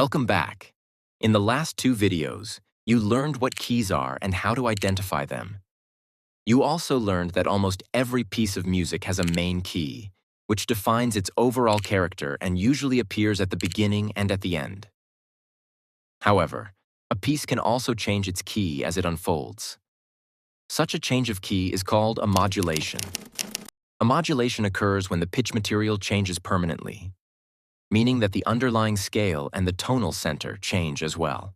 Welcome back. In the last two videos, you learned what keys are and how to identify them. You also learned that almost every piece of music has a main key, which defines its overall character and usually appears at the beginning and at the end. However, a piece can also change its key as it unfolds. Such a change of key is called a modulation. A modulation occurs when the pitch material changes permanently, meaning that the underlying scale and the tonal center change as well.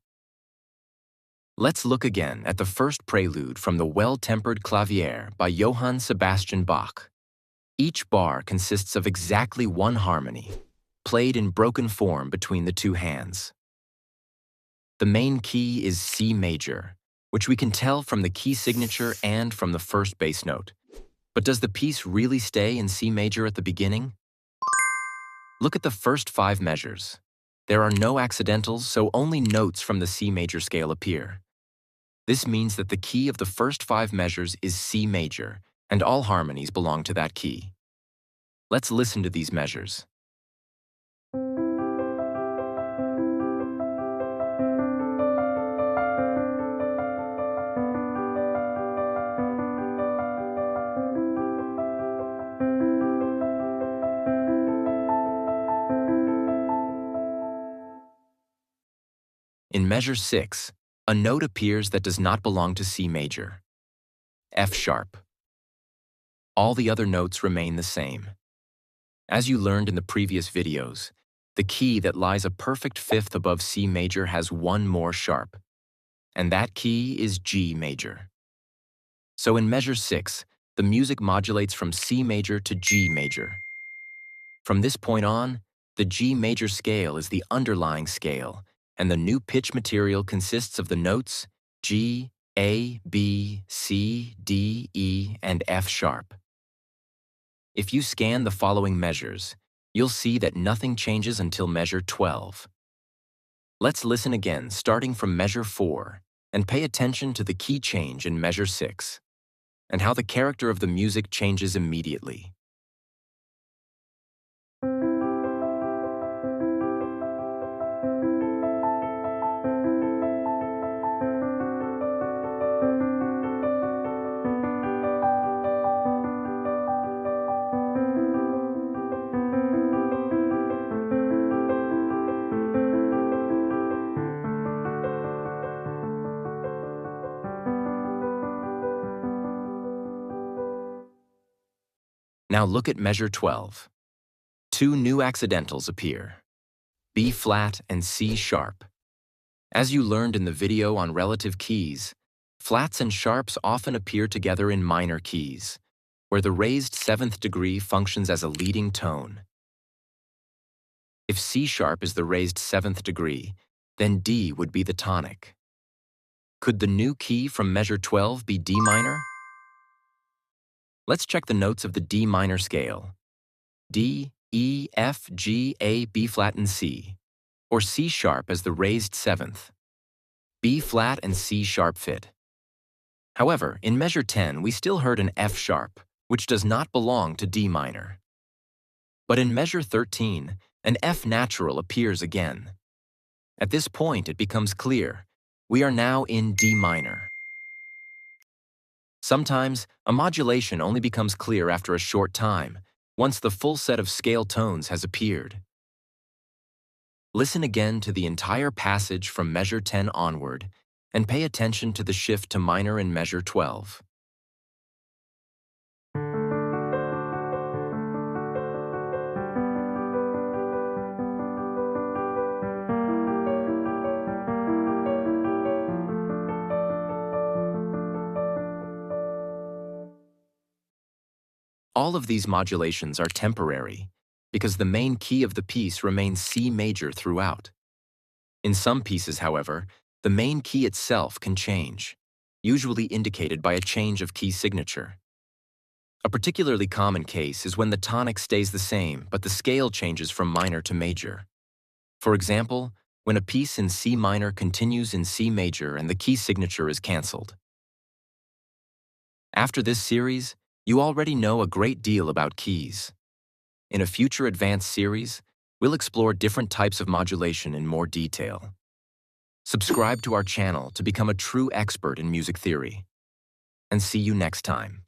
Let's look again at the first prelude from the Well-Tempered Clavier by Johann Sebastian Bach. Each bar consists of exactly one harmony, played in broken form between the two hands. The main key is C major, which we can tell from the key signature and from the first bass note. But does the piece really stay in C major at the beginning? Look at the first 5 measures. There are no accidentals, so only notes from the C major scale appear. This means that the key of the first 5 measures is C major, and all harmonies belong to that key. Let's listen to these measures. In measure 6, a note appears that does not belong to C major, F sharp. All the other notes remain the same. As you learned in the previous videos, the key that lies a perfect fifth above C major has one more sharp, and that key is G major. So in measure 6, the music modulates from C major to G major. From this point on, the G major scale is the underlying scale, and the new pitch material consists of the notes G, A, B, C, D, E, and F sharp. If you scan the following measures, you'll see that nothing changes until measure 12. Let's listen again, starting from measure 4, and pay attention to the key change in measure 6, and how the character of the music changes immediately. Now look at measure 12. 2 new accidentals appear, B flat and C sharp. As you learned in the video on relative keys, flats and sharps often appear together in minor keys, where the raised 7th degree functions as a leading tone. If C sharp is the raised 7th degree, then D would be the tonic. Could the new key from measure 12 be D minor? Let's check the notes of the D minor scale. D, E, F, G, A, B flat, and C, or C sharp as the raised 7th. B flat and C sharp fit. However, in measure 10, we still heard an F sharp, which does not belong to D minor. But in measure 13, an F natural appears again. At this point, it becomes clear. We are now in D minor. Sometimes, a modulation only becomes clear after a short time, once the full set of scale tones has appeared. Listen again to the entire passage from measure 10 onward, and pay attention to the shift to minor in measure 12. All of these modulations are temporary because the main key of the piece remains C major throughout. In some pieces, however, the main key itself can change, usually indicated by a change of key signature. A particularly common case is when the tonic stays the same but the scale changes from minor to major. For example, when a piece in C minor continues in C major and the key signature is cancelled. After this series, you already know a great deal about keys. In a future advanced series, We'll explore different types of modulation in more detail. Subscribe to our channel to become a true expert in music theory. And see you next time.